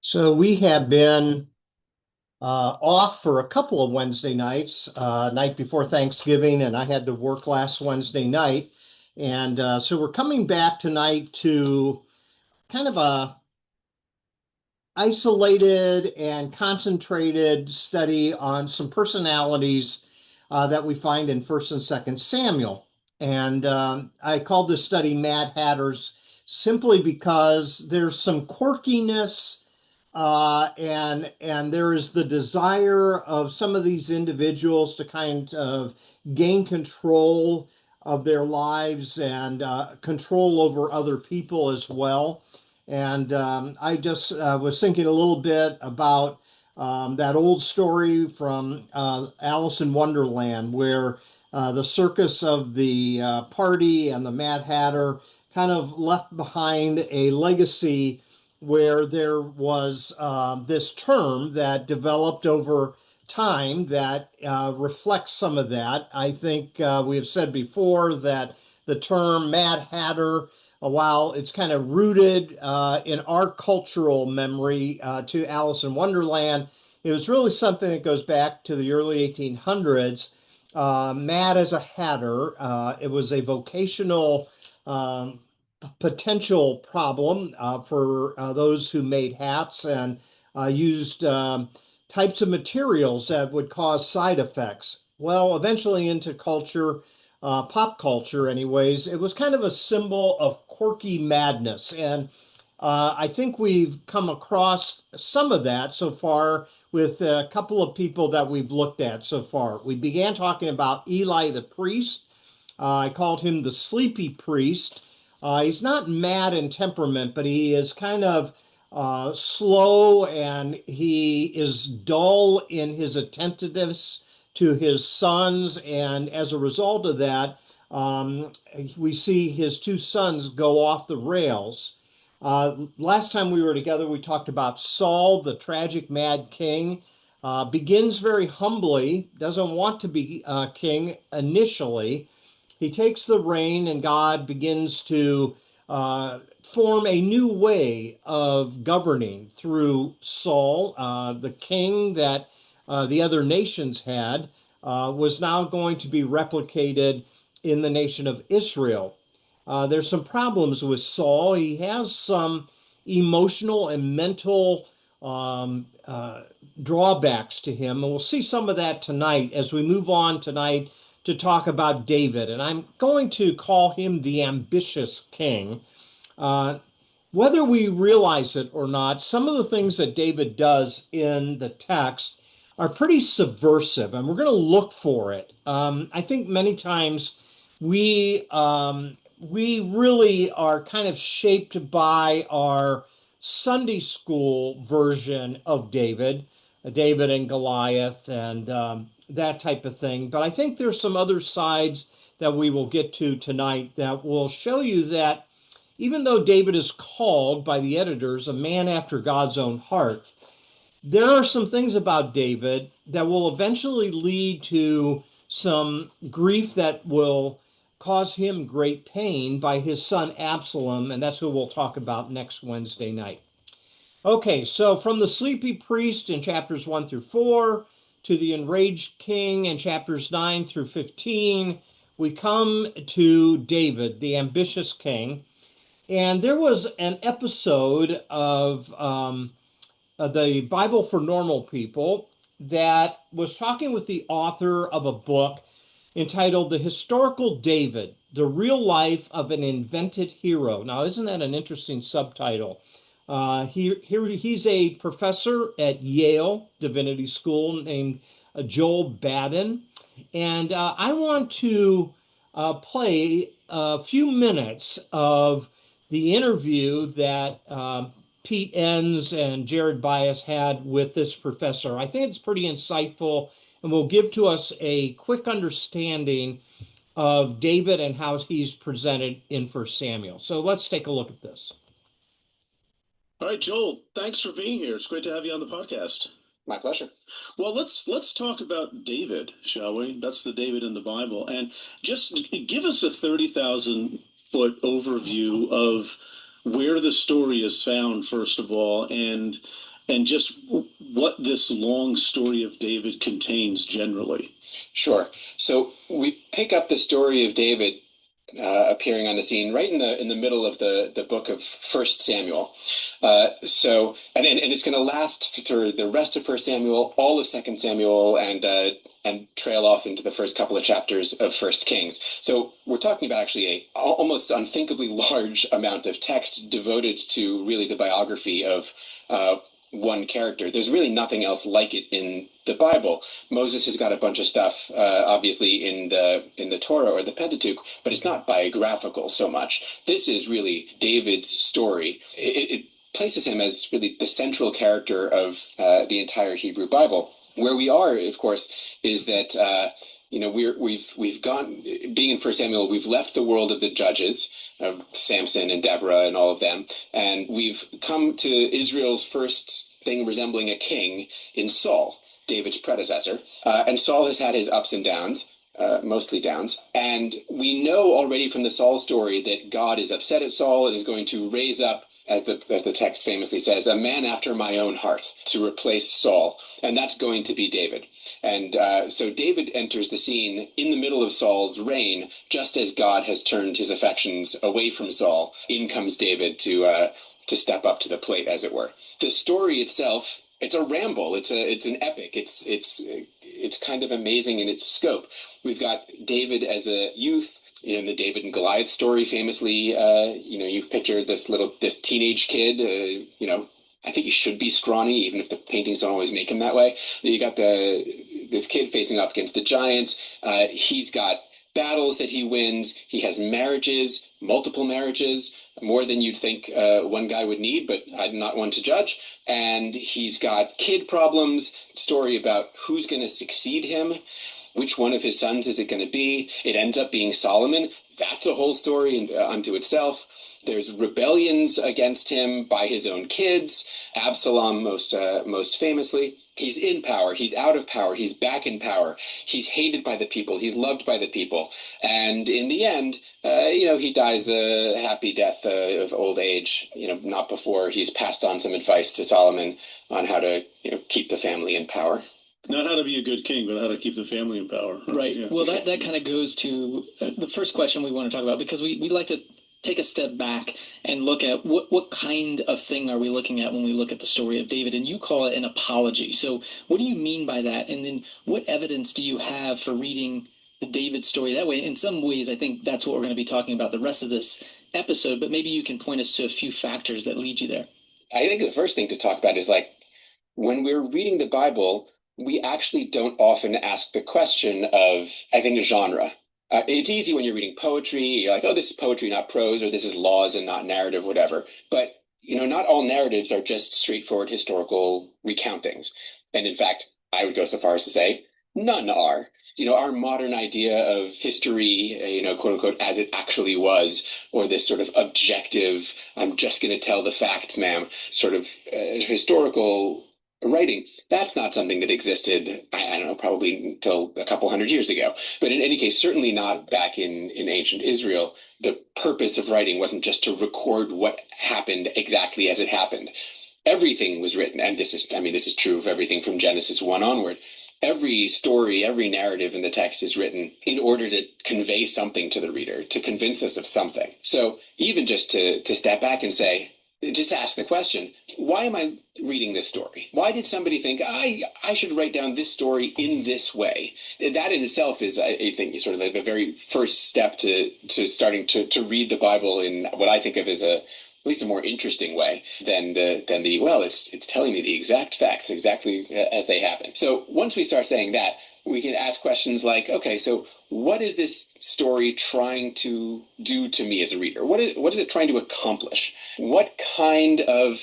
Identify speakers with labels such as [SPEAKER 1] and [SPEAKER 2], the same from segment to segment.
[SPEAKER 1] So we have been off for a couple of Wednesday nights, night before Thanksgiving, and I had to work last Wednesday night. And so we're coming back tonight to kind of a isolated and concentrated study on some personalities that we find in First and Second Samuel. And I called this study Mad Hatters simply because there's some quirkiness and there is the desire of some of these individuals to kind of gain control of their lives and control over other people as well. And I just was thinking a little bit about that old story from Alice in Wonderland, where the circus of the party and the Mad Hatter kind of left behind a legacy where there was this term that developed over time that reflects some of that. I think we have said before that the term Mad Hatter, while it's kind of rooted in our cultural memory to Alice in Wonderland, it was really something that goes back to the early 1800s. Mad as a Hatter, it was a vocational um, potential problem for those who made hats and used types of materials that would cause side effects. Well, eventually into culture, pop culture, anyways, it was kind of a symbol of quirky madness. And I think we've come across some of that so far with a couple of people that we've looked at so far. We began talking about Eli the priest. I called him the sleepy priest. He's not mad in temperament, but he is kind of slow and he is dull in his attentiveness to his sons. And as a result of that, um, we see his two sons go off the rails. Last time we were together, we talked about Saul, the tragic mad king. Begins very humbly, doesn't want to be king initially. He takes the reign, and God begins to uh, form a new way of governing through Saul. The king that the other nations had was now going to be replicated in the nation of Israel. There's some problems with Saul. He has some emotional and mental drawbacks to him. And we'll see some of that tonight as we move on tonight to talk about David. And I'm going to call him the ambitious king. Uh, Whether we realize it or not, some of the things that David does in the text are pretty subversive, and we're going to look for it. I think many times we really are kind of shaped by our Sunday school version of David, David and Goliath, and that type of thing. But I think there's some other sides that we will get to tonight that will show you that even though David is called by the editors a man after God's own heart, there are some things about David that will eventually lead to some grief that will cause him great pain by his son Absalom, and that's who we'll talk about next Wednesday night. Okay, so from the sleepy priest in chapters 1 through 4 to the enraged king in chapters 9 through 15, we come to David, the ambitious king. And there was an episode of the Bible for Normal People that was talking with the author of a book entitled The Historical David, The Real Life of an Invented Hero. Now, isn't that an interesting subtitle? He's a professor at Yale Divinity School named Joel Baden. And I want to play a few minutes of the interview that Pete Enns and Jared Bias had with this professor. I think it's pretty insightful and will give to us a quick understanding of David and how he's presented in First Samuel. So let's take a look at this.
[SPEAKER 2] All right, Joel, thanks for being here. It's great to have you on the podcast.
[SPEAKER 3] My pleasure.
[SPEAKER 2] Well, let's talk about David, shall we? That's the David in the Bible. And just give us a 30,000 foot overview of where the story is found, first of all, and and just what this long story of David contains generally.
[SPEAKER 3] Sure. So we pick up the story of David appearing on the scene right in the middle of the book of First Samuel. And it's going to last through the rest of First Samuel, all of Second Samuel, and trail off into the first couple of chapters of First Kings. So we're talking about actually a almost unthinkably large amount of text devoted to really the biography of one character. There's really nothing else like it in the Bible. Moses has got a bunch of stuff, obviously in the Torah or the Pentateuch, but it's not biographical so much. This is really David's story. It places him as really the central character of the entire Hebrew Bible. Where we are, of course, is that we've gone, being in First Samuel, we've left the world of the judges, of Samson and Deborah and all of them, and we've come to Israel's first thing resembling a king in Saul, David's predecessor. And Saul has had his ups and downs, mostly downs. And we know already from the Saul story that God is upset at Saul and is going to raise up, as the text famously says, a man after my own heart to replace Saul. And that's going to be David. And so David enters the scene in the middle of Saul's reign, just as God has turned his affections away from Saul. In comes David to step up to the plate, as it were. The story itself, it's a ramble. It's an epic. It's kind of amazing in its scope. We've got David as a youth. In the David and Goliath story, famously, you picture this teenage kid, I think he should be scrawny, even if the paintings don't always make him that way. You got this kid facing off against the giant. He's got battles that he wins. He has marriages, multiple marriages, more than you'd think one guy would need, but I'm not one to judge. And he's got kid problems, story about who's going to succeed him. Which one of his sons is it going to be? It ends up being Solomon. That's a whole story unto itself. There's rebellions against him by his own kids. Absalom, most famously. He's in power. He's out of power. He's back in power. He's hated by the people. He's loved by the people. And in the end, he dies a happy death of old age. Not before he's passed on some advice to Solomon on how to keep the family in power.
[SPEAKER 2] Not how to be a good king, but how to keep the family in power.
[SPEAKER 4] Right.
[SPEAKER 2] Yeah.
[SPEAKER 4] Well, that kind of goes to the first question we want to talk about, because we like to take a step back and look at what kind of thing are we looking at when we look at the story of David. And you call it an apology. So what do you mean by that? And then what evidence do you have for reading the David story that way? In some ways, I think that's what we're going to be talking about the rest of this episode, but maybe you can point us to a few factors that lead you there.
[SPEAKER 3] I think the first thing to talk about is, when we're reading the Bible, we actually don't often ask the question of, I think, genre. It's easy when you're reading poetry. You're like, oh, this is poetry, not prose, or this is laws and not narrative, whatever. But, not all narratives are just straightforward historical recountings. And in fact, I would go so far as to say, none are. Our modern idea of history, quote unquote, as it actually was, or this sort of objective, I'm just going to tell the facts, ma'am, sort of historical writing, that's not something that existed, I don't know, probably until a couple hundred years ago. But in any case, certainly not back in ancient Israel. The purpose of writing wasn't just to record what happened exactly as it happened. Everything was written, and this is true of everything from Genesis 1 onward. Every story, every narrative in the text is written in order to convey something to the reader, to convince us of something. So even just to step back and say, just ask the question, why am I reading this story? Why did somebody think I should write down this story in this way? That in itself is, I think, sort of the very first step to starting to read the Bible in what I think of as at least a more interesting way than it's telling me the exact facts exactly as they happen. So once we start saying that, we can ask questions like, okay, so what is this story trying to do to me as a reader? What is it trying to accomplish? What kind of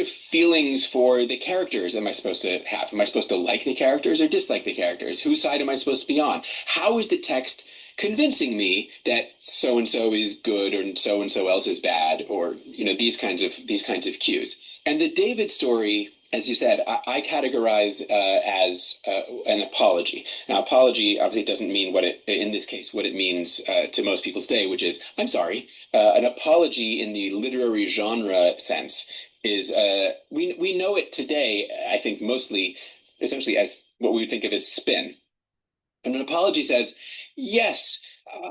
[SPEAKER 3] feelings for the characters am I supposed to have? Am I supposed to like the characters or dislike the characters? Whose side am I supposed to be on? How is the text convincing me that so and so is good or so and so else is bad, or these kinds of cues? And the David story, as you said, I categorize as an apology. Now, apology obviously doesn't mean in this case, what it means to most people today, which is, I'm sorry. An apology in the literary genre sense is we know it today, I think, mostly essentially as what we would think of as spin. And an apology says, yes,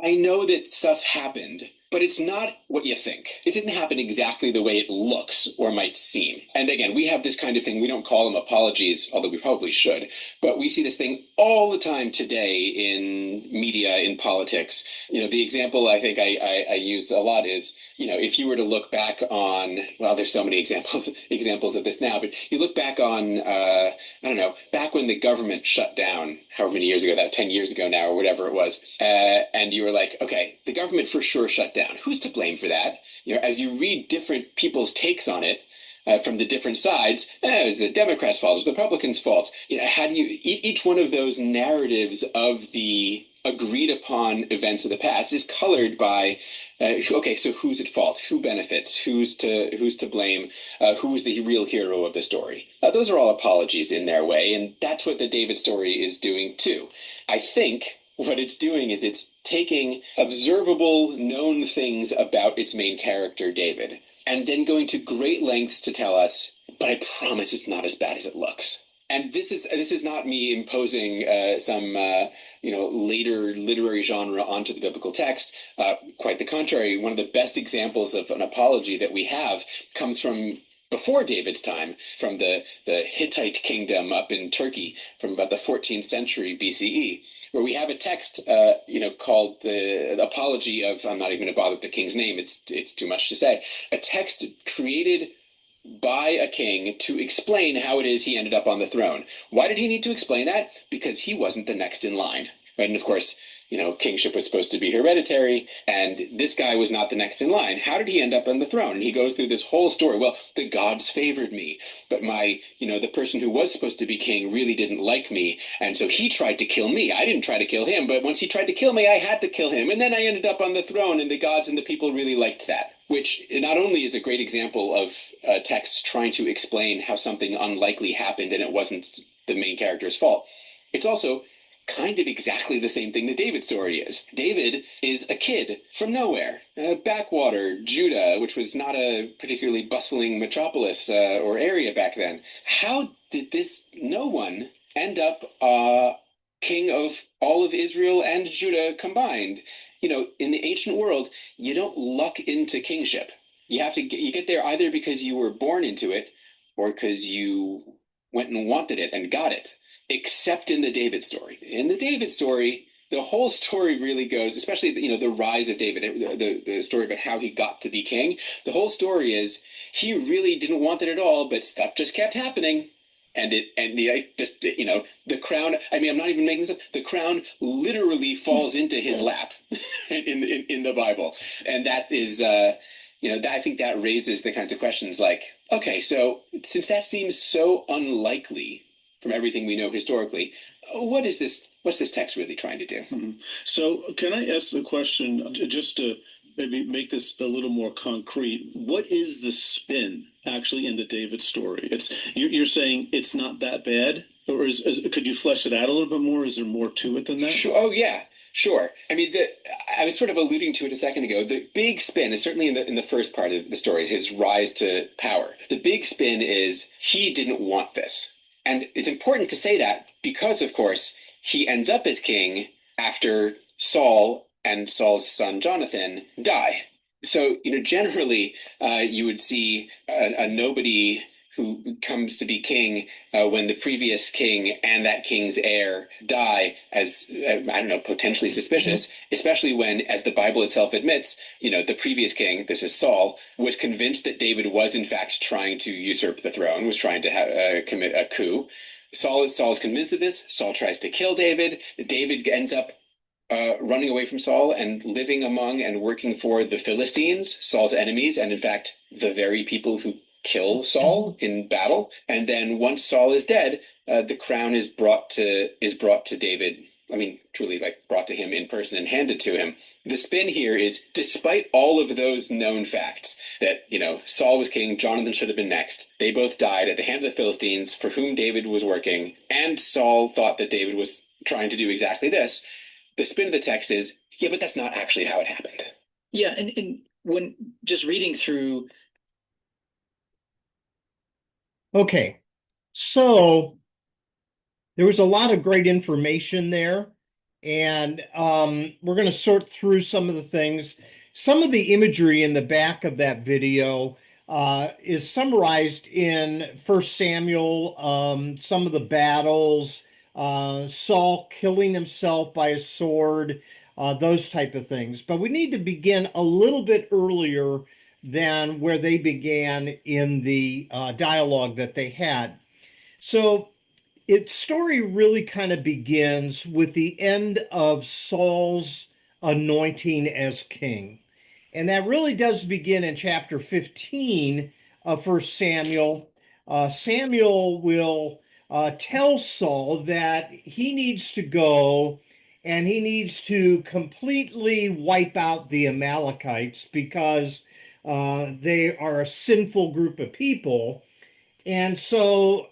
[SPEAKER 3] I know that stuff happened, but it's not what you think. It didn't happen exactly the way it looks or might seem. And again, we have this kind of thing. We don't call them apologies, although we probably should. But we see this thing all the time today in media, in politics. The example I think I use a lot is, if you were to look back on, well, there's so many examples of this now, but you look back on, I don't know, back when the government shut down, however many years ago, that 10 years ago now, or whatever it was, and you were like, okay, the government for sure shut down. Who's to blame for that? As you read different people's takes on it, from the different sides, it was the Democrats' fault, it was the Republicans' fault. How do you, each one of those narratives of the agreed upon events of the past is colored by, okay, so who's at fault? Who benefits? Who's to blame? Who's the real hero of the story? Those are all apologies in their way, and that's what the David story is doing too. I think what it's doing is it's taking observable, known things about its main character, David, and then going to great lengths to tell us, but I promise it's not as bad as it looks. And this is not me imposing some later literary genre onto the biblical text. Quite the contrary. One of the best examples of an apology that we have comes from before David's time, from the Hittite kingdom up in Turkey, from about the 14th century BCE, where we have a text, called the Apology of, I'm not even going to bother with the king's name, it's too much to say, a text created by a king to explain how it is he ended up on the throne. Why did he need to explain that? Because he wasn't the next in line. Right? And of course, kingship was supposed to be hereditary, and this guy was not the next in line. How did he end up on the throne? And he goes through this whole story. Well, the gods favored me, but the person who was supposed to be king really didn't like me, and so he tried to kill me. I didn't try to kill him, but once he tried to kill me, I had to kill him, and then I ended up on the throne, and the gods and the people really liked that. Which not only is a great example of text trying to explain how something unlikely happened and it wasn't the main character's fault, it's also kind of exactly the same thing the David story is. David is a kid from nowhere, backwater Judah, which was not a particularly bustling metropolis or area back then. How did this no one end up king of all of Israel and Judah combined? In the ancient world, you don't luck into kingship. You get there either because you were born into it or because you went and wanted it and got it. Except in the David story. In the David story, the whole story really goes, especially the rise of David, the story about how he got to be king. The whole story is he really didn't want it at all, but stuff just kept happening. And the crown, I'm not even making this up, the crown literally falls into his lap in the Bible. And that is, I think that raises the kinds of questions like, okay, so since that seems so unlikely from everything we know historically, what's this text really trying to do?
[SPEAKER 2] Mm-hmm. So can I ask the question, just to maybe make this a little more concrete? What is the spin actually in the David story? You're saying it's not that bad, or could you flesh it out a little bit more? Is there more to it than that?
[SPEAKER 3] Sure. Oh yeah, sure. I was sort of alluding to it a second ago. The big spin is certainly in the first part of the story, his rise to power. The big spin is he didn't want this. And it's important to say that because, of course, he ends up as king after Saul and Saul's son Jonathan die. So, generally, you would see a nobody who comes to be king when the previous king and that king's heir die as, potentially suspicious, especially when, as the Bible itself admits, the previous king, this is Saul, was convinced that David was in fact trying to usurp the throne, was trying to commit a coup. Saul is convinced of this. Saul tries to kill David. David ends up running away from Saul and living among and working for the Philistines, Saul's enemies, and in fact, the very people who kill Saul in battle. And then once Saul is dead, the crown is brought to David. Truly brought to him in person and handed to him. The spin here is, despite all of those known facts that, Saul was king, Jonathan should have been next. They both died at the hand of the Philistines for whom David was working. And Saul thought that David was trying to do exactly this. The spin of the text is, yeah, but that's not actually how it happened.
[SPEAKER 4] Yeah. And when just reading through
[SPEAKER 1] Okay, so there was a lot of great information there, and we're going to sort through some of the things. Some of the imagery in the back of that video is summarized in First Samuel, some of the battles, Saul killing himself by a sword, those type of things. But we need to begin a little bit earlier than where they began in the dialogue that they had. So its story really kind of begins with the end of Saul's anointing as king. And that really does begin in chapter 15 of First Samuel. Samuel will tell Saul that he needs to go and he needs to completely wipe out the Amalekites because they are a sinful group of people. And so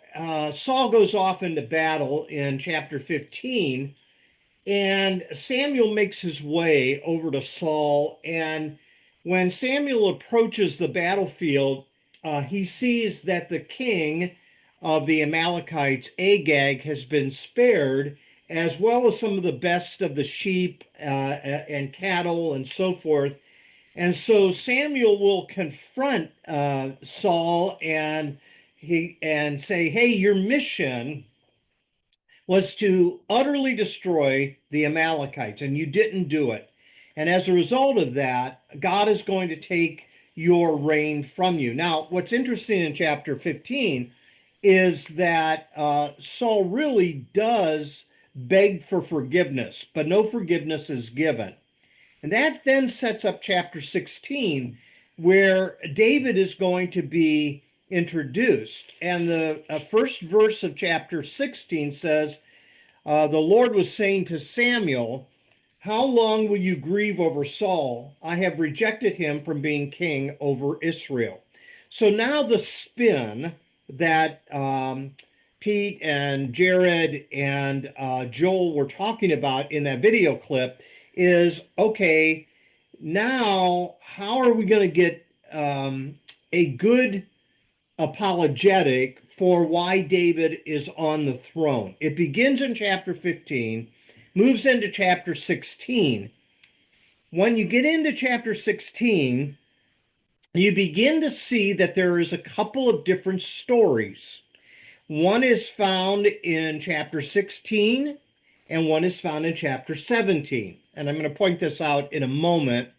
[SPEAKER 1] Saul goes off into battle in chapter 15, and Samuel makes his way over to Saul. And when Samuel approaches the battlefield, he sees that the king of the Amalekites, Agag, has been spared, as well as some of the best of the sheep and cattle and so forth. And so Samuel will confront Saul and say, "Hey, your mission was to utterly destroy the Amalekites, and you didn't do it. And as a result of that, God is going to take your reign from you." Now, what's interesting in chapter 15 is that Saul really does beg for forgiveness, but no forgiveness is given. And that then sets up chapter 16, where David is going to be introduced. And the first verse of chapter 16 says, the Lord was saying to Samuel, "How long will you grieve over Saul? I have rejected him from being king over Israel." So now the spin that Pete and Jared and Joel were talking about in that video clip is, okay, now how are we going to get a good apologetic for why David is on the throne? It begins in chapter 15, moves into chapter 16. When you get into chapter 16, you begin to see that there is a couple of different stories. One is found in chapter 16, and one is found in chapter 17. And I'm going to point this out in a moment.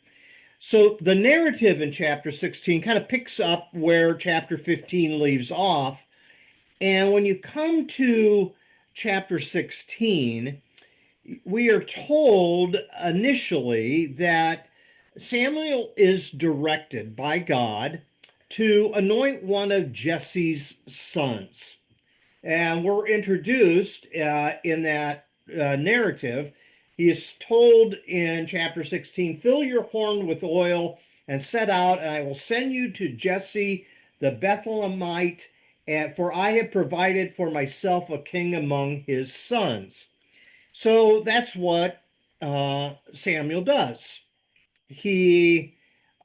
[SPEAKER 1] So the narrative in chapter 16 kind of picks up where chapter 15 leaves off. And when you come to chapter 16, we are told initially that Samuel is directed by God to anoint one of Jesse's sons. And we're introduced in that narrative. He is told in chapter 16, "Fill your horn with oil and set out, and I will send you to Jesse the Bethlehemite, for I have provided for myself a king among his sons." So that's what Samuel does. He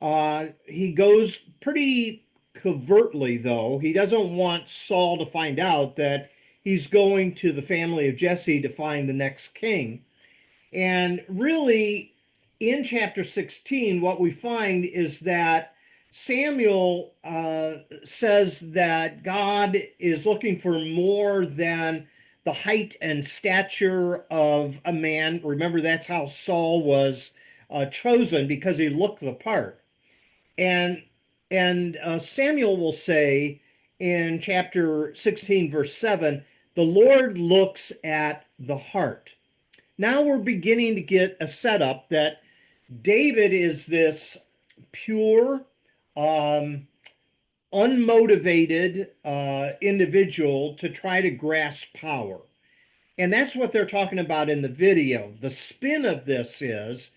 [SPEAKER 1] he goes pretty covertly, though. He doesn't want Saul to find out that he's going to the family of Jesse to find the next king. And really, in chapter 16, what we find is that Samuel says that God is looking for more than the height and stature of a man. Remember, that's how Saul was chosen, because he looked the part. And Samuel will say in chapter 16, verse 7, "The Lord looks at the heart." Now we're beginning to get a setup that David is this pure, unmotivated individual to try to grasp power. And that's what they're talking about in the video. The spin of this is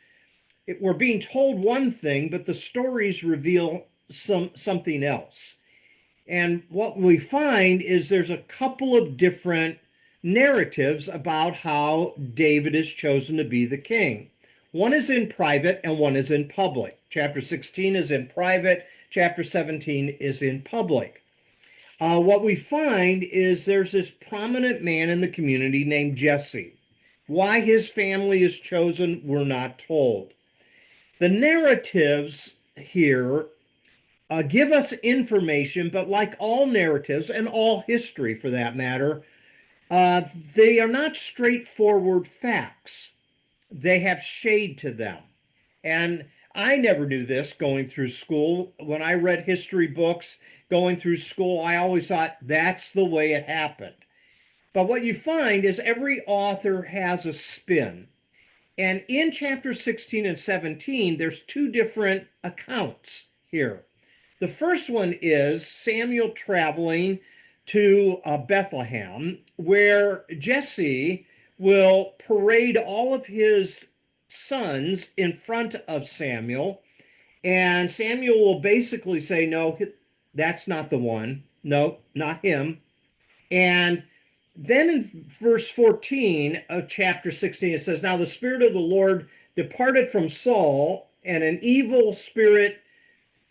[SPEAKER 1] we're being told one thing, but the stories reveal something else. And what we find is there's a couple of different narratives about how David is chosen to be the king. One is in private and one is in public. Chapter 16 is in private, chapter 17 is in public. what we find is there's this prominent man in the community named Jesse. Why his family is chosen, we're not told. The narratives here give us information, but like all narratives and all history for that matter, they are not straightforward facts. They have shade to them. And I never knew this going through school. When I read history books going through school, I always thought that's the way it happened. But what you find is every author has a spin. And in chapter 16 and 17, there's two different accounts here. The first one is Samuel traveling to Bethlehem, where Jesse will parade all of his sons in front of Samuel. And Samuel will basically say, no, that's not the one. No, not him. And then in verse 14 of chapter 16, it says, now the Spirit of the Lord departed from Saul, and an evil spirit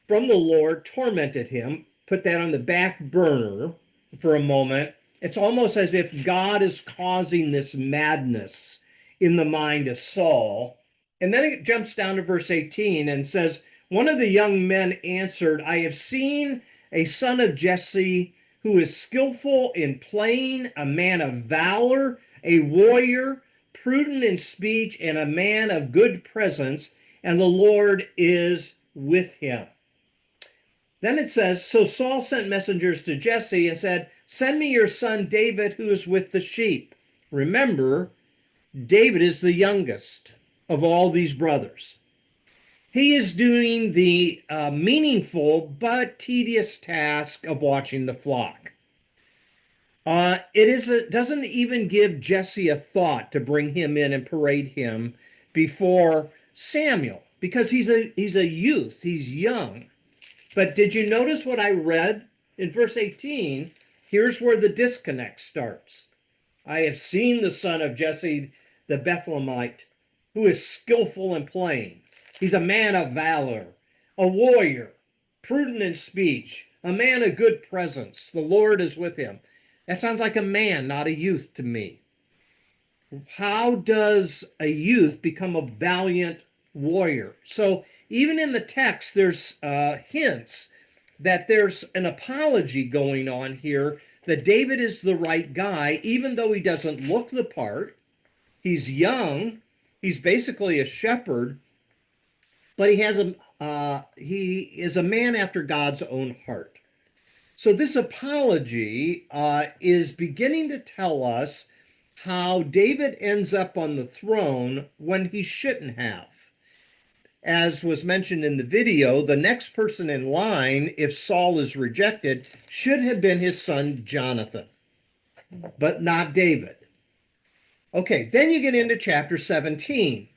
[SPEAKER 1] from the Lord tormented him. Put that on the back burner for a moment. It's almost as if God is causing this madness in the mind of Saul. And then it jumps down to verse 18 and says, one of the young men answered, I have seen a son of Jesse who is skillful in playing, a man of valor, a warrior, prudent in speech, and a man of good presence, and the Lord is with him. Then it says, so Saul sent messengers to Jesse and said, send me your son David who is with the sheep. Remember, David is the youngest of all these brothers. He is doing the meaningful but tedious task of watching the flock. It doesn't even give Jesse a thought to bring him in and parade him before Samuel, because he's a youth, he's young. But did you notice what I read in verse 18? Here's where the disconnect starts. I have seen the son of Jesse the Bethlehemite, who is skillful in playing. He's a man of valor, a warrior, prudent in speech, a man of good presence. The Lord is with him. That sounds like a man, not a youth to me. How does a youth become a valiant warrior? So even in the text, there's hints that there's an apology going on here, that David is the right guy, even though he doesn't look the part. He's young. He's basically a shepherd, but he is a man after God's own heart. So this apology is beginning to tell us how David ends up on the throne when he shouldn't have. As was mentioned in the video, the next person in line, if Saul is rejected, should have been his son Jonathan, but not David. Okay, then you get into chapter 17.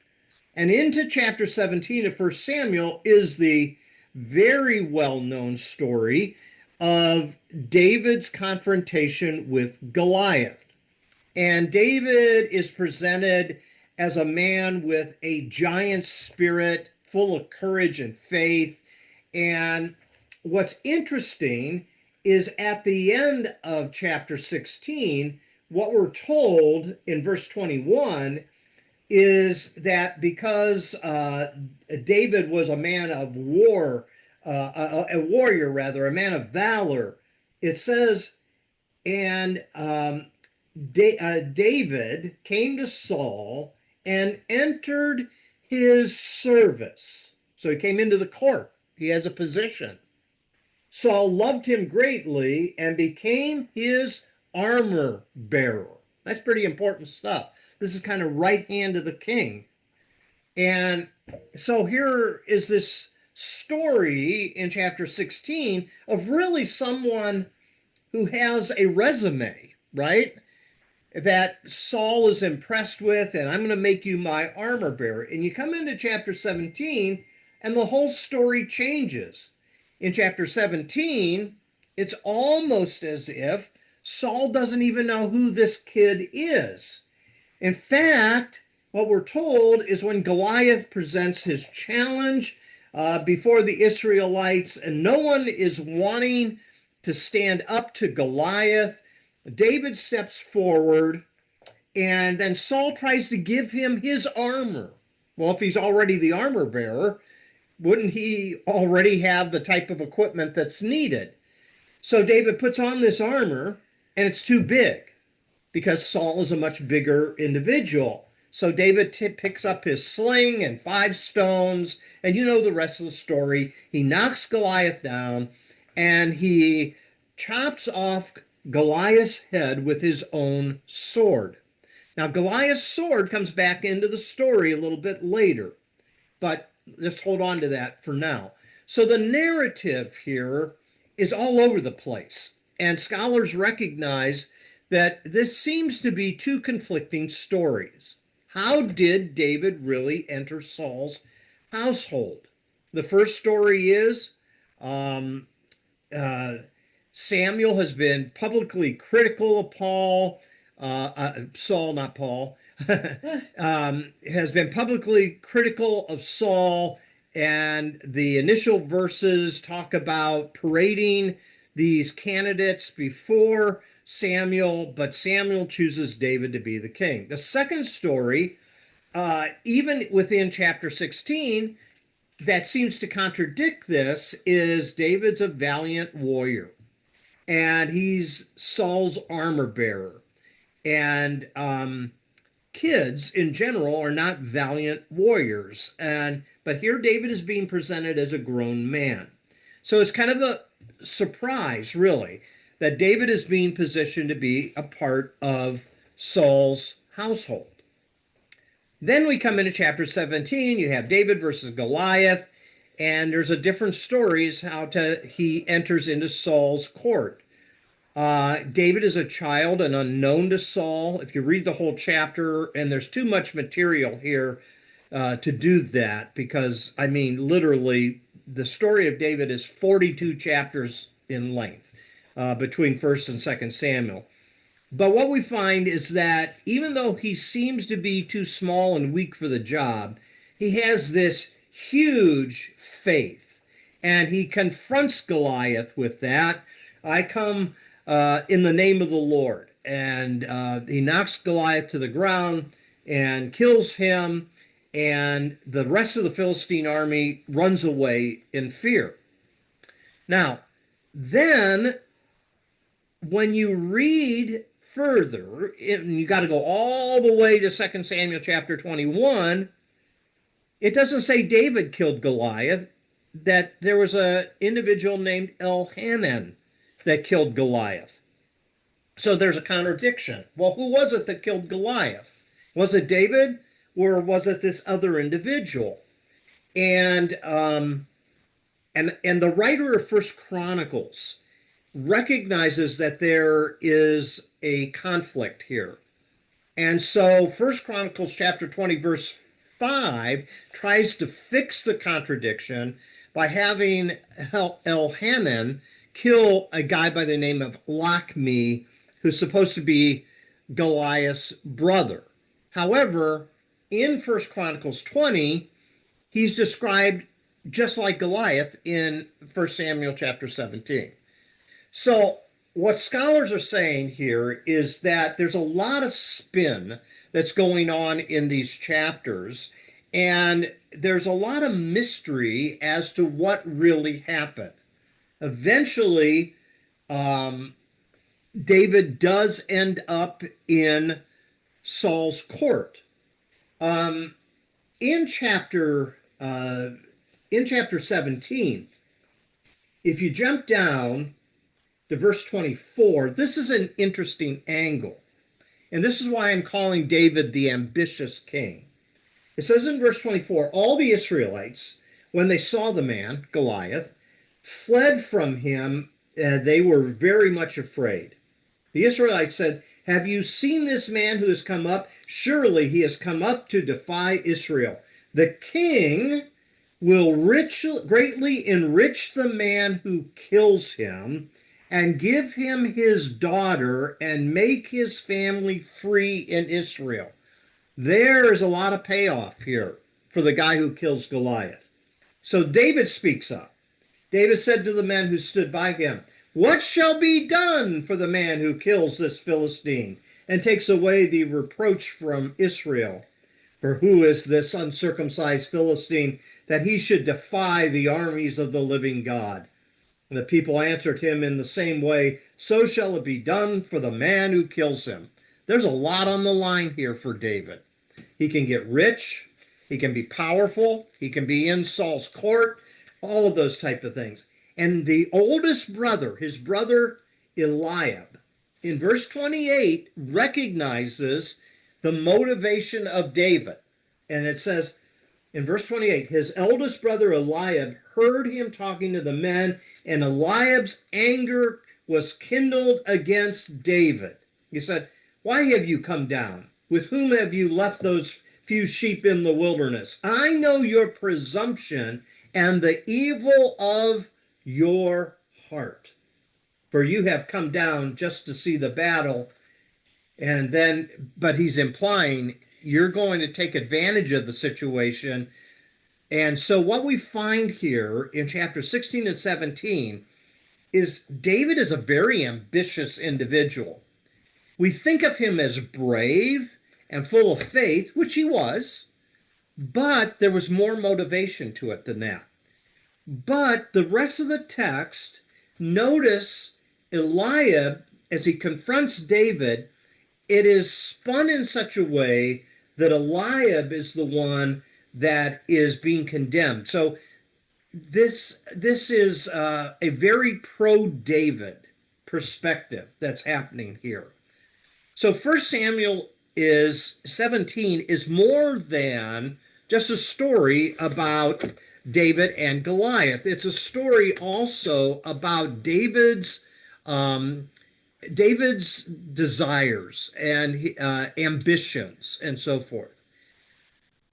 [SPEAKER 1] And into chapter 17 of 1 Samuel is the very well-known story of David's confrontation with Goliath. And David is presented as a man with a giant spirit, full of courage and faith. And what's interesting is at the end of chapter 16, what we're told in verse 21 is that because David was a man of war, a warrior rather, a man of valor, it says, and David came to Saul and entered his service. So he came into the court. He has a position. Saul loved him greatly and became his armor bearer. That's pretty important stuff. This is kind of right hand of the king. And so here is this story in chapter 16 of really someone who has a resume, right? That Saul is impressed with, and I'm going to make you my armor bearer. And you come into chapter 17, and the whole story changes. In chapter 17, it's almost as if Saul doesn't even know who this kid is. In fact, what we're told is when Goliath presents his challenge before the Israelites, and no one is wanting to stand up to Goliath. David steps forward, and then Saul tries to give him his armor. Well, if he's already the armor bearer, wouldn't he already have the type of equipment that's needed? So David puts on this armor, and it's too big because Saul is a much bigger individual. So David picks up his sling and 5 stones, and you know the rest of the story. He knocks Goliath down, and he chops off Goliath's head with his own sword. Now, Goliath's sword comes back into the story a little bit later, but let's hold on to that for now. So the narrative here is all over the place, and scholars recognize that this seems to be 2 conflicting stories. How did David really enter Saul's household? The first story is Samuel has been publicly critical of Saul, not Paul, has been publicly critical of Saul, and the initial verses talk about parading these candidates before Samuel, but Samuel chooses David to be the king. The second story, even within chapter 16, that seems to contradict this, is David's a valiant warrior, and he's Saul's armor bearer. And kids in general are not valiant warriors, but here David is being presented as a grown man. So it's kind of a surprise, really, that David is being positioned to be a part of Saul's household. Then we come into chapter 17. You have David versus Goliath, and there's a different stories how he enters into Saul's court. David is a child and unknown to Saul. If you read the whole chapter, and there's too much material here to do that, because, I mean, literally, the story of David is 42 chapters in length between 1st and 2nd Samuel. But what we find is that even though he seems to be too small and weak for the job, he has this huge faith, and he confronts Goliath with that. I come in the name of the Lord. And he knocks Goliath to the ground and kills him, and the rest of the Philistine army runs away in fear. Now, then, when you read further, you got to go all the way to 2 Samuel chapter 21, it doesn't say David killed Goliath, that there was an individual named Elhanan that killed Goliath. So there's a contradiction. Well, who was it that killed Goliath? Was it David, or was it this other individual? And the writer of First Chronicles recognizes that there is a conflict here. And so First Chronicles chapter 20, verse 5 tries to fix the contradiction by having Elhanan kill a guy by the name of Lochmi, who's supposed to be Goliath's brother. However, in 1 Chronicles 20, he's described just like Goliath in 1 Samuel chapter 17. So what scholars are saying here is that there's a lot of spin that's going on in these chapters, and there's a lot of mystery as to what really happened. Eventually, David does end up in Saul's court. In chapter 17, if you jump down to verse 24, this is an interesting angle. And this is why I'm calling David the ambitious king. It says in verse 24, all the Israelites, when they saw the man, Goliath, fled from him. They were very much afraid. The Israelites said, have you seen this man who has come up? Surely he has come up to defy Israel. The king will greatly enrich the man who kills him, and give him his daughter, and make his family free in Israel. There is a lot of payoff here for the guy who kills Goliath. So David speaks up. David said to the men who stood by him, "What shall be done for the man who kills this Philistine and takes away the reproach from Israel? For who is this uncircumcised Philistine that he should defy the armies of the living God?" And the people answered him in the same way, "So shall it be done for the man who kills him." There's a lot on the line here for David. He can get rich, he can be powerful, he can be in Saul's court, all of those type of things. And the oldest brother, his brother Eliab, in verse 28, recognizes the motivation of David. And it says in verse 28, his eldest brother Eliab heard him talking to the men, and Eliab's anger was kindled against David. He said, "Why have you come down? With whom have you left those few sheep in the wilderness? I know your presumption and the evil of your heart. For you have come down just to see the battle." And then, but he's implying you're going to take advantage of the situation. And so what we find here in chapter 16 and 17 is David is a very ambitious individual. We think of him as brave and full of faith, which he was, but there was more motivation to it than that. But the rest of the text, notice Eliab, as he confronts David, it is spun in such a way that Eliab is the one that is being condemned. So this is a very pro-David perspective that's happening here. So 1 Samuel 17 is more than just a story about David and Goliath. It's a story also about David's desires and ambitions and so forth.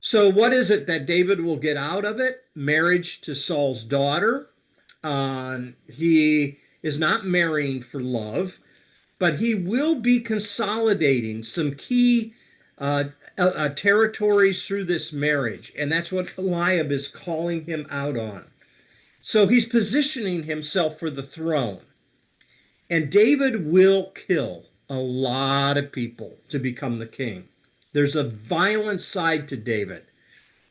[SPEAKER 1] So what is it that David will get out of it? Marriage to Saul's daughter. He is not marrying for love, but he will be consolidating some key territories through this marriage. And that's what Eliab is calling him out on. So he's positioning himself for the throne. And David will kill a lot of people to become the king. There's a violent side to David.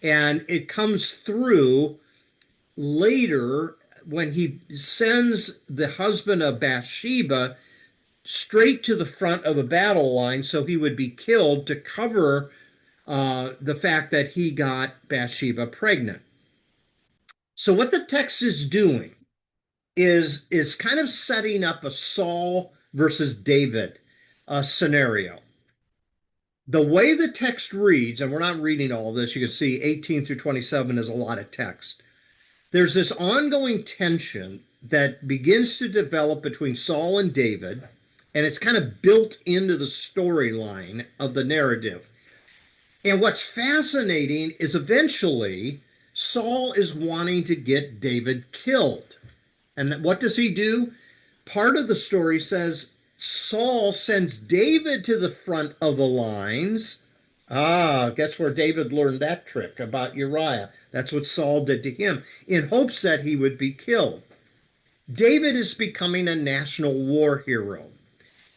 [SPEAKER 1] And it comes through later when he sends the husband of Bathsheba straight to the front of a battle line so he would be killed to cover the fact that he got Bathsheba pregnant. So what the text is doing is kind of setting up a Saul versus David scenario. The way the text reads, and we're not reading all of this, you can see 18 through 27 is a lot of text. There's this ongoing tension that begins to develop between Saul and David, and it's kind of built into the storyline of the narrative. And what's fascinating is eventually Saul is wanting to get David killed. And what does he do? Part of the story says Saul sends David to the front of the lines. Guess where David learned that trick about Uriah? That's what Saul did to him, in hopes that he would be killed. David is becoming a national war hero,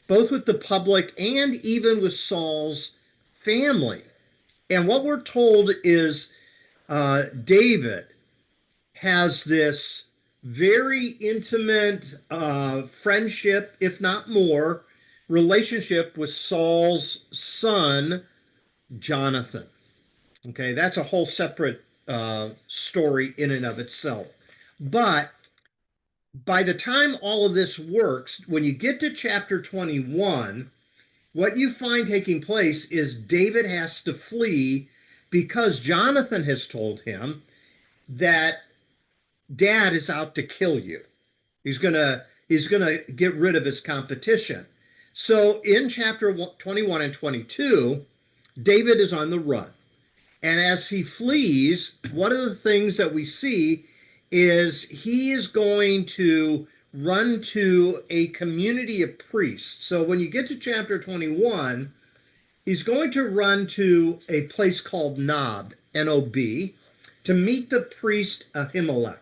[SPEAKER 1] both with the public and even with Saul's family. And what we're told is David has this very intimate friendship, if not more, relationship with Saul's son, Jonathan. Okay, that's a whole separate story in and of itself. But by the time all of this works, when you get to chapter 21, what you find taking place is David has to flee because Jonathan has told him that Dad is out to kill you. He's gonna get rid of his competition. So in chapter 21 and 22, David is on the run. And as he flees, one of the things that we see is he is going to run to a community of priests. So when you get to chapter 21, he's going to run to a place called Nob, N-O-B, to meet the priest Ahimelech.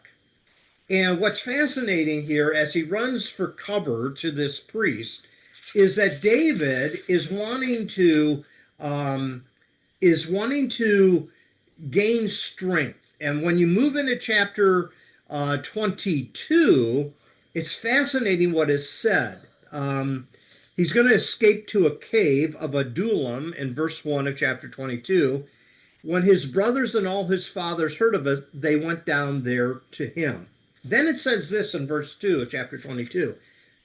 [SPEAKER 1] And what's fascinating here as he runs for cover to this priest is that David um, is wanting to gain strength. And when you move into chapter 22, it's fascinating what is said. He's going to escape to a cave of Adullam in verse 1 of chapter 22. When his brothers and all his fathers heard of it, they went down there to him. Then it says this in verse 2 of chapter 22.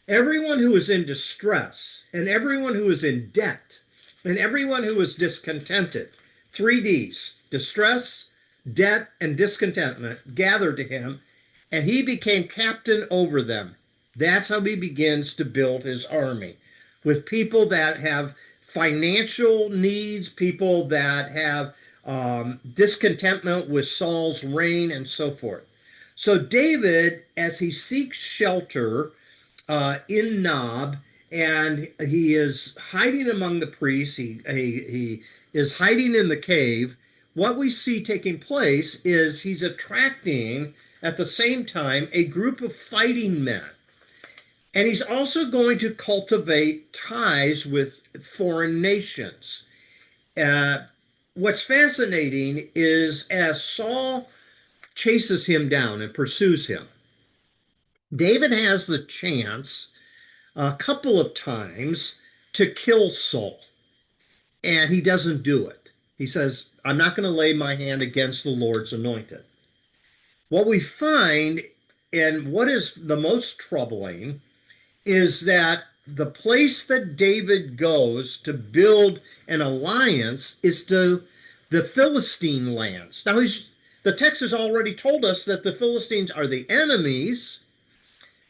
[SPEAKER 1] Everyone who is in distress, and everyone who is in debt, and everyone who is discontented, 3 Ds, distress, debt, and discontentment, gathered to him, and he became captain over them. That's how he begins to build his army, with people that have financial needs, people that have discontentment with Saul's reign, and so forth. So David, as he seeks shelter in Nob, and he is hiding among the priests, he is hiding in the cave. What we see taking place is he's attracting, at the same time, a group of fighting men. And he's also going to cultivate ties with foreign nations. What's fascinating is as Saul chases him down and pursues him, David has the chance a couple of times to kill Saul, and he doesn't do it. He says, I'm not going to lay my hand against the Lord's anointed. What we find, and what is the most troubling, is that the place that David goes to build an alliance is to the Philistine lands. Now, the text has already told us that the Philistines are the enemies.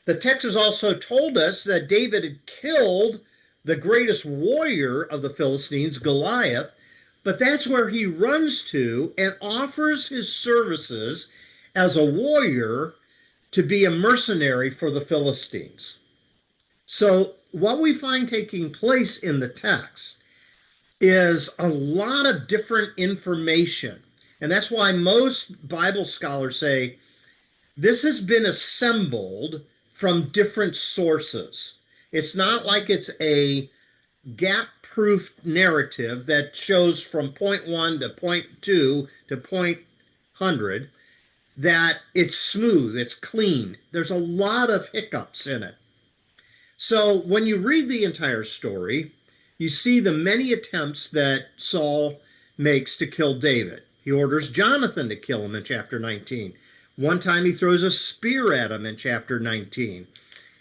[SPEAKER 1] The text has also told us that David had killed the greatest warrior of the Philistines, Goliath, but that's where he runs to and offers his services as a warrior to be a mercenary for the Philistines. So what we find taking place in the text is a lot of different information. And that's why most Bible scholars say this has been assembled from different sources. It's not like it's a gap-proof narrative that shows from point 1 to point 2 to point 100, that it's smooth, it's clean. There's a lot of hiccups in it. So when you read the entire story, you see the many attempts that Saul makes to kill David. He orders Jonathan to kill him in chapter 19. One time he throws a spear at him in chapter 19.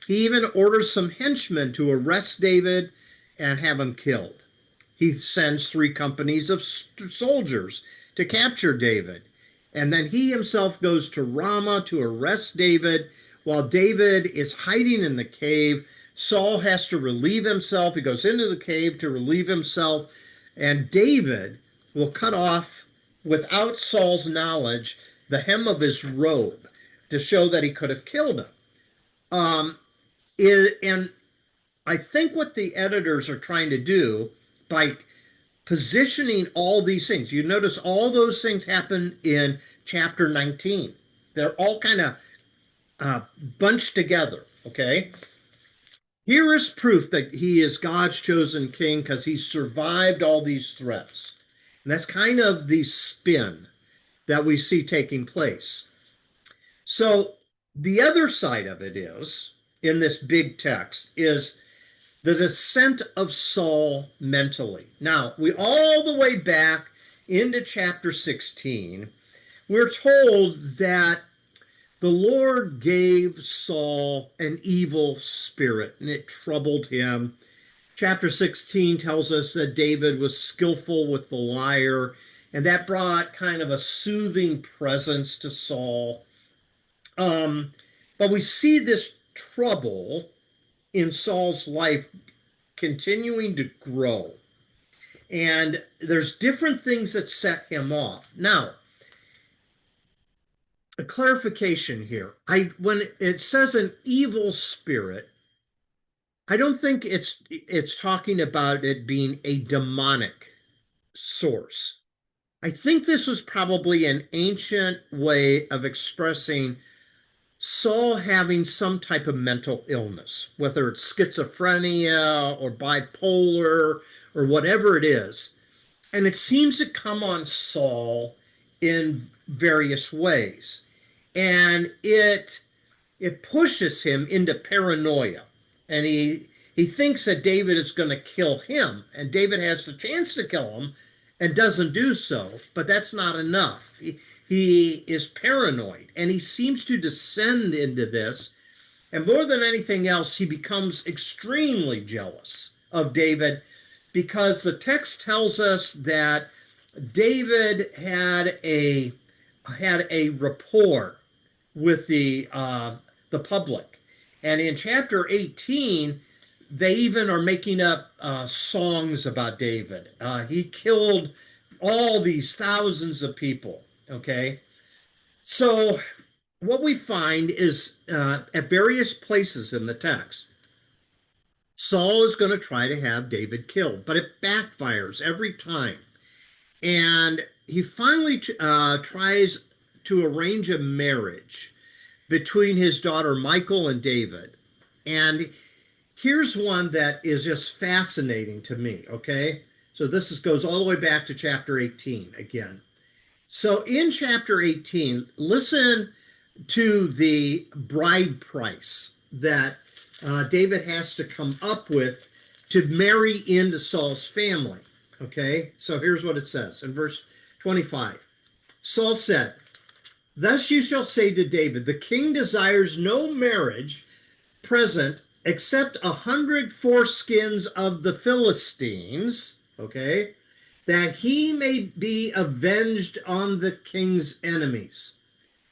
[SPEAKER 1] He even orders some henchmen to arrest David and have him killed. He sends 3 companies of soldiers to capture David. And then he himself goes to Ramah to arrest David. While David is hiding in the cave, Saul has to relieve himself. He goes into the cave to relieve himself. And David will cut off, without Saul's knowledge, the hem of his robe to show that he could have killed him. And I think what the editors are trying to do by positioning all these things, you notice all those things happen in chapter 19. They're all kind of bunched together, okay? Here is proof that he is God's chosen king because he survived all these threats. And that's kind of the spin that we see taking place. So the other side of it is, in this big text, is the descent of Saul mentally. Now, we all the way back into chapter 16, we're told that the Lord gave Saul an evil spirit, and it troubled him. Chapter 16 tells us that David was skillful with the lyre, and that brought kind of a soothing presence to Saul. But we see this trouble in Saul's life continuing to grow. And there's different things that set him off. Now, a clarification here. When it says an evil spirit, I don't think it's talking about it being a demonic source. I think this was probably an ancient way of expressing Saul having some type of mental illness, whether it's schizophrenia or bipolar or whatever it is. And it seems to come on Saul in various ways. And it pushes him into paranoia. And he thinks that David is going to kill him, and David has the chance to kill him and doesn't do so, but that's not enough. He is paranoid, and he seems to descend into this, and more than anything else, he becomes extremely jealous of David, because the text tells us that David had a rapport with the public. And in chapter 18, they even are making up songs about David. He killed all these thousands of people. Okay. So what we find is at various places in the text, Saul is going to try to have David killed, but it backfires every time. And he finally tries to arrange a marriage between his daughter Michal and David. And here's one that is just fascinating to me, okay? So this goes all the way back to chapter 18 again. So in chapter 18, listen to the bride price that David has to come up with to marry into Saul's family, okay? So here's what it says in verse 25. Saul said, "Thus you shall say to David, the king desires no marriage present except 100 foreskins of the Philistines," okay, "that he may be avenged on the king's enemies."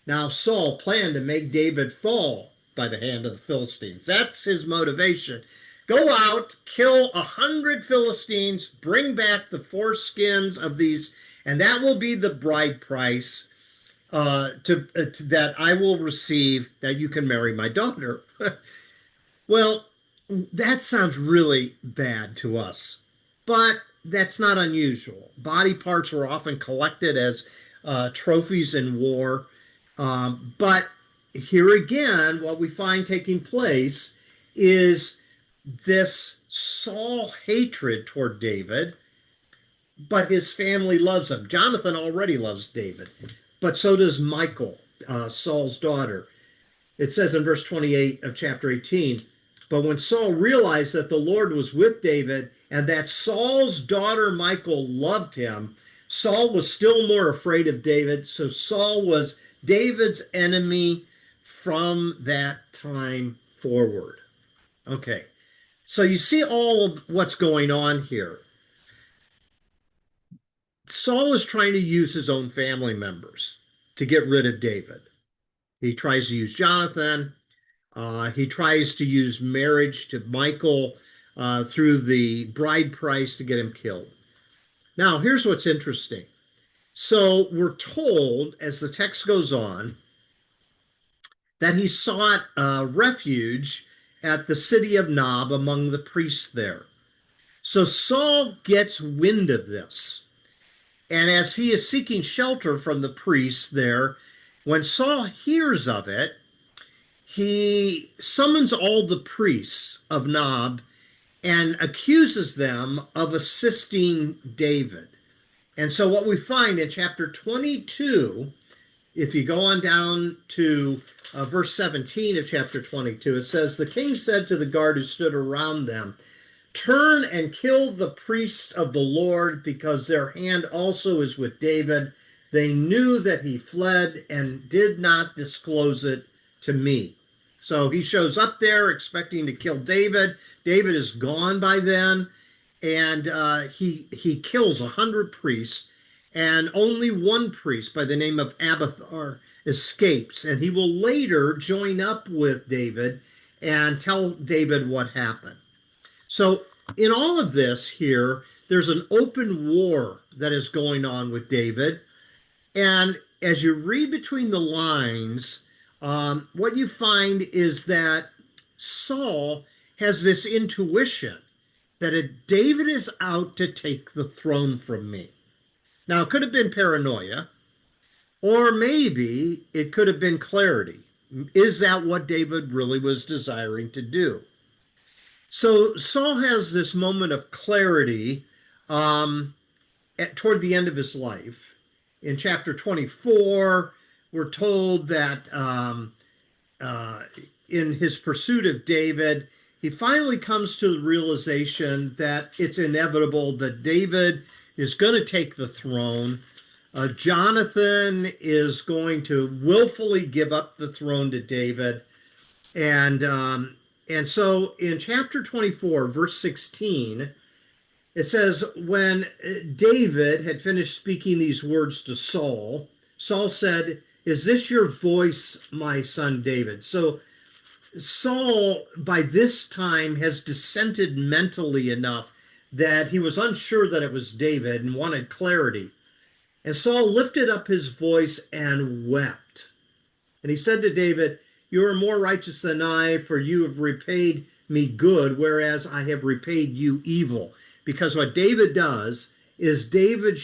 [SPEAKER 1] Now Saul planned to make David fall by the hand of the Philistines. That's his motivation. Go out, kill 100 Philistines, bring back the foreskins of these, and that will be the bride price that I will receive, that you can marry my daughter. Well, that sounds really bad to us, but that's not unusual. Body parts were often collected as trophies in war. But here again, what we find taking place is this Saul hatred toward David, but his family loves him. Jonathan already loves David, but so does Michal, Saul's daughter. It says in verse 28 of chapter 18, "But when Saul realized that the Lord was with David and that Saul's daughter Michal loved him, Saul was still more afraid of David. So Saul was David's enemy from that time forward." Okay, so you see all of what's going on here. Saul is trying to use his own family members to get rid of David. He tries to use Jonathan. He tries to use marriage to Michal through the bride price to get him killed. Now, here's what's interesting. So we're told, as the text goes on, that he sought refuge at the city of Nob among the priests there. So Saul gets wind of this. And as he is seeking shelter from the priests there, when Saul hears of it, he summons all the priests of Nob and accuses them of assisting David. And so what we find in chapter 22, if you go on down to verse 17 of chapter 22, it says, "The king said to the guard who stood around them, 'Turn and kill the priests of the Lord, because their hand also is with David. They knew that he fled and did not disclose it to me.'" So he shows up there expecting to kill David. David is gone by then, and he kills 100 priests, and only one priest by the name of Abiathar escapes, and he will later join up with David and tell David what happened. So in all of this here, there's an open war that is going on with David. And as you read between the lines, what you find is that Saul has this intuition that David is out to take the throne from me. Now, it could have been paranoia, or maybe it could have been clarity. is that what David really was desiring to do? So Saul has this moment of clarity toward the end of his life. In chapter 24, we're told that uh, in his pursuit of David, he finally comes to the realization that it's inevitable that David is going to take the throne. Jonathan is going to willfully give up the throne to David, and so in chapter 24, verse 16, it says, when David had finished speaking these words to Saul, Saul said, "Is this your voice, my son David?" So Saul, by this time, has dissented mentally enough that he was unsure that it was David and wanted clarity. And Saul lifted up his voice and wept. And he said to David, "You are more righteous than I, for you have repaid me good, whereas I have repaid you evil." Because what David does is David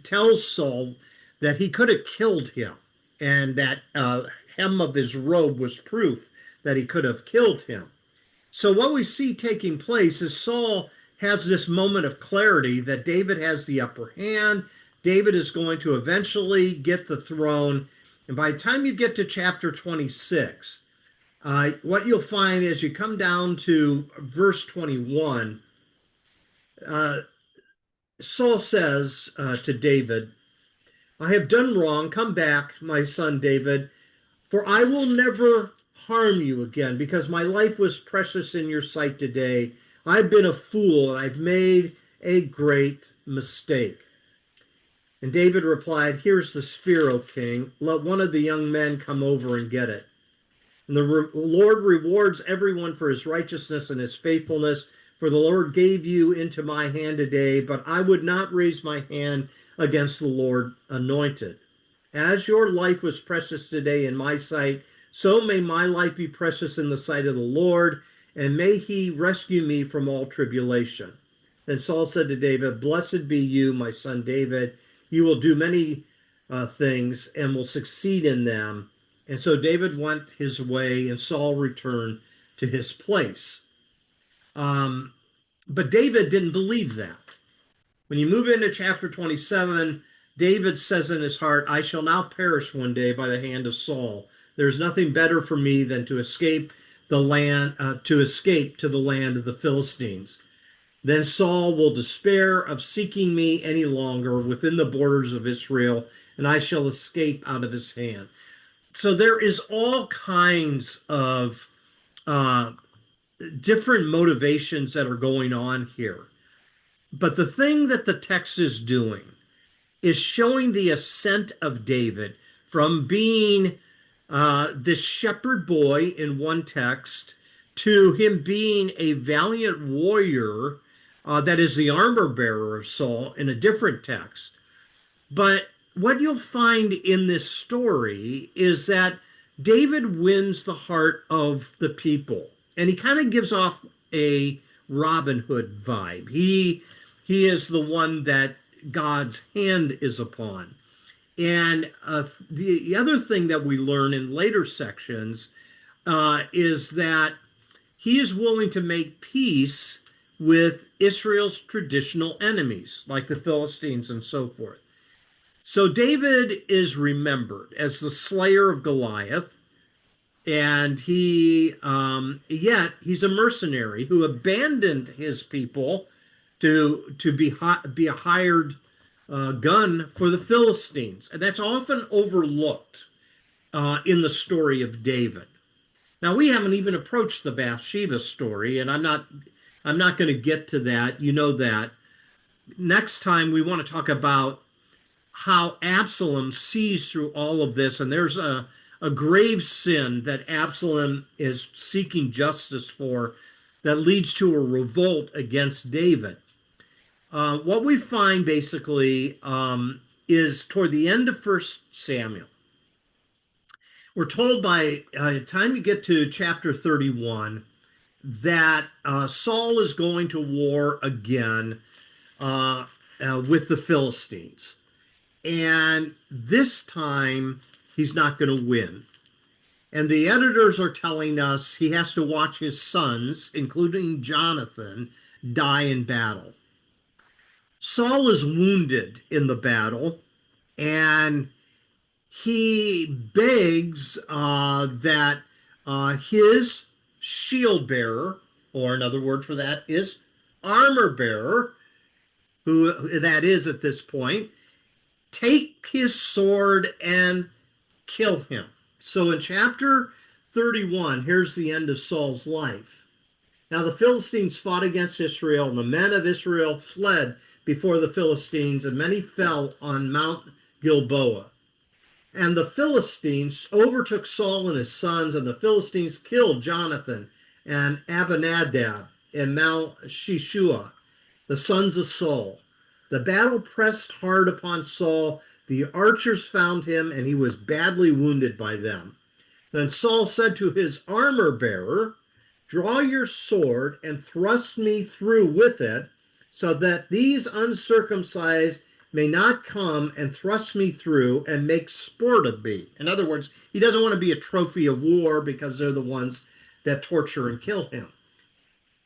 [SPEAKER 1] tells Saul that he could have killed him, and that hem of his robe was proof that he could have killed him. So what we see taking place is Saul has this moment of clarity that David has the upper hand. David is going to eventually get the throne. And by the time you get to chapter 26, what you'll find is you come down to verse 21, Saul says to David, "I have done wrong. Come back, my son David, for I will never harm you again, because my life was precious in your sight today. I've been a fool, and I've made a great mistake." And David replied, "Here's the spear, O king. Let one of the young men come over and get it. And the Lord rewards everyone for his righteousness and his faithfulness. For the Lord gave you into my hand today, but I would not raise my hand against the Lord anointed. As your life was precious today in my sight, so may my life be precious in the sight of the Lord, and may he rescue me from all tribulation." Then Saul said to David, "Blessed be you, my son David. You will do many things and will succeed in them." And so David went his way, and Saul returned to his place. But David didn't believe that. When you move into chapter 27, David says in his heart, "I shall now perish one day by the hand of Saul. There's nothing better for me than to escape the land, to the land of the Philistines. Then Saul will despair of seeking me any longer within the borders of Israel, and I shall escape out of his hand." So there is all kinds of different motivations that are going on here. But the thing that the text is doing is showing the ascent of David from being this shepherd boy in one text to him being a valiant warrior that is the armor bearer of Saul in a different text. But what you'll find in this story is that David wins the heart of the people, and he kind of gives off a Robin Hood vibe. He is the one that God's hand is upon. And the other thing that we learn in later sections is that he is willing to make peace with Israel's traditional enemies, like the Philistines and so forth. So David is remembered as the slayer of Goliath, and yet he's a mercenary who abandoned his people to be a hired gun for the Philistines, and that's often overlooked in the story of David. Now, we haven't even approached the Bathsheba story, and I'm not going to get to that. You know that. Next time we want to talk about how Absalom sees through all of this, and there's a grave sin that Absalom is seeking justice for that leads to a revolt against David. What we find basically is toward the end of 1 Samuel, we're told by the time you get to chapter 31 that Saul is going to war again with the Philistines. And this time he's not going to win. And the editors are telling us he has to watch his sons, including Jonathan, die in battle. Saul is wounded in the battle, and he begs that his shield bearer, or another word for that is armor bearer, who that is at this point, take his sword and kill him. So in chapter 31, here's the end of Saul's life. Now the Philistines fought against Israel, and the men of Israel fled before the Philistines, and many fell on Mount Gilboa. And the Philistines overtook Saul and his sons, and the Philistines killed Jonathan and Abinadab and Malchishua, the sons of Saul. The battle pressed hard upon Saul. The archers found him, and he was badly wounded by them. Then Saul said to his armor bearer, "Draw your sword and thrust me through with it, so that these uncircumcised may not come and thrust me through and make sport of me." In other words, he doesn't want to be a trophy of war because they're the ones that torture and kill him.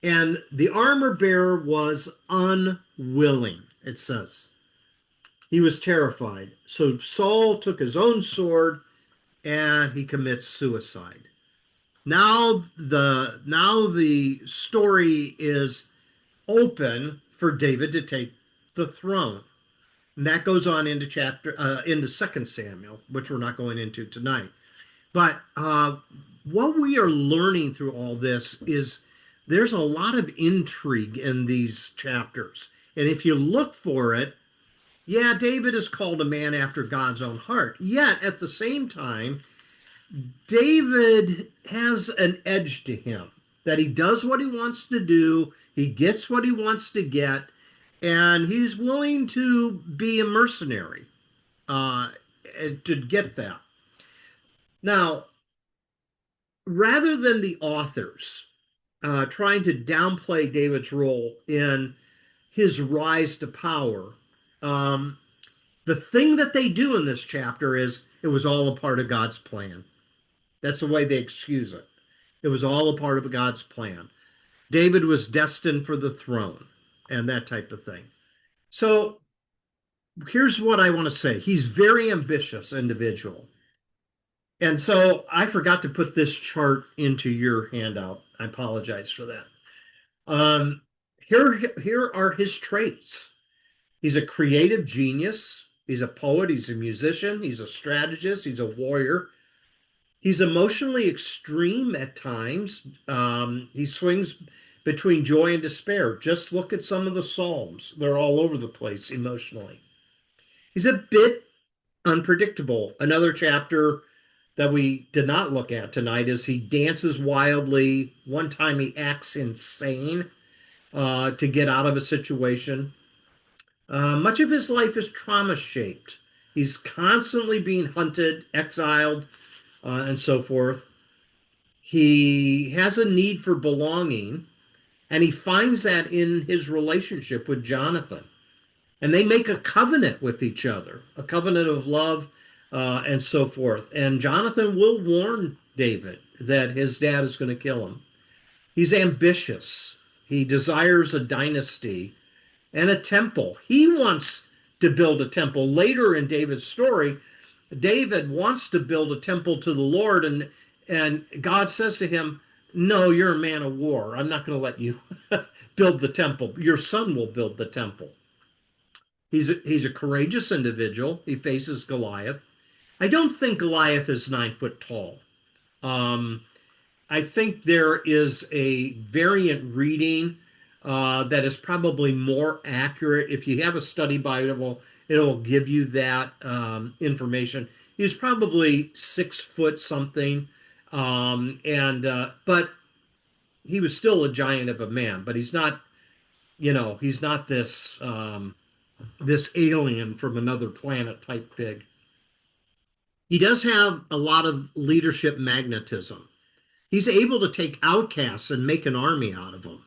[SPEAKER 1] And the armor bearer was unwilling, it says. He was terrified. So Saul took his own sword and he commits suicide. Now the story is open for David to take the throne. And that goes on into into 2 Samuel, which we're not going into tonight. But what we are learning through all this is there's a lot of intrigue in these chapters. And if you look for it, yeah, David is called a man after God's own heart. Yet at the same time, David has an edge to him, that he does what he wants to do, he gets what he wants to get, and he's willing to be a mercenary to get that. Now, rather than the authors trying to downplay David's role in his rise to power, the thing that they do in this chapter is it was all a part of God's plan. That's the way they excuse it. It was all a part of God's plan. David was destined for the throne and that type of thing. So here's what I want to say. He's very ambitious individual. And so I forgot to put this chart into your handout. I apologize for that. Here are his traits. He's a creative genius. He's a poet. He's a musician. He's a strategist. He's a warrior. He's emotionally extreme at times. He swings between joy and despair. Just look at some of the Psalms. They're all over the place emotionally. He's a bit unpredictable. Another chapter that we did not look at tonight is he dances wildly. One time he acts insane to get out of a situation. Much of his life is trauma-shaped. He's constantly being hunted, exiled, and so forth. He has a need for belonging, and he finds that in his relationship with Jonathan. And they make a covenant with each other, a covenant of love, and so forth. And Jonathan will warn David that his dad is going to kill him. He's ambitious. He desires a dynasty and a temple. He wants to build a temple. Later in David's story, David wants to build a temple to the Lord, and God says to him, "No, you're a man of war. I'm not going to let you build the temple. Your son will build the temple." He's a courageous individual. He faces Goliath. I don't think Goliath is 9 foot tall. I think there is a variant reading that is probably more accurate. If you have a study Bible, it'll give you that information. He was probably 6 foot something, but he was still a giant of a man. But he's not, he's not this this alien from another planet type big. He does have a lot of leadership magnetism. He's able to take outcasts and make an army out of them.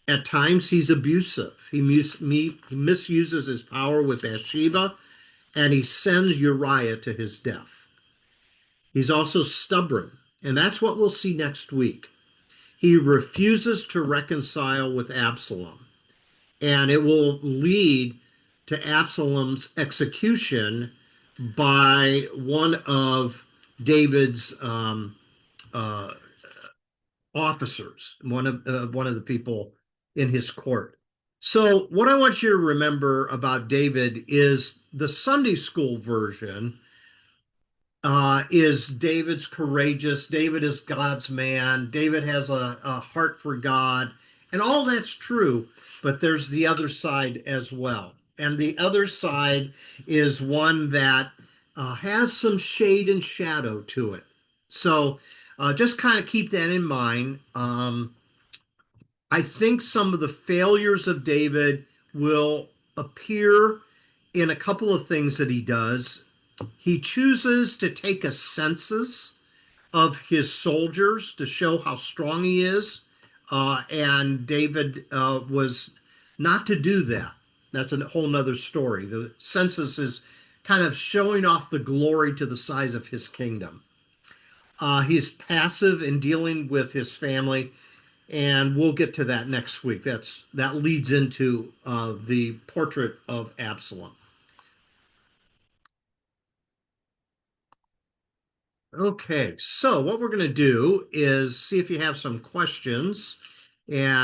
[SPEAKER 1] At times, he's abusive. He misuses his power with Bathsheba, and he sends Uriah to his death. He's also stubborn, and that's what we'll see next week. He refuses to reconcile with Absalom, and it will lead to Absalom's execution by one of David's uh, officers, one of the people in his court. So, what I want you to remember about David is the Sunday school version is David's courageous. David is God's man. David has a heart for God, and all that's true. But there's the other side as well, and the other side is one that has some shade and shadow to it. So just kind of keep that in mind. I think some of the failures of David will appear in a couple of things that he does. He chooses to take a census of his soldiers to show how strong he is. And David was not to do that. That's a whole nother story. The census is kind of showing off the glory to the size of his kingdom. He's passive in dealing with his family, and we'll get to that next week. That leads into the portrait of Absalom. Okay, so what we're going to do is see if you have some questions, and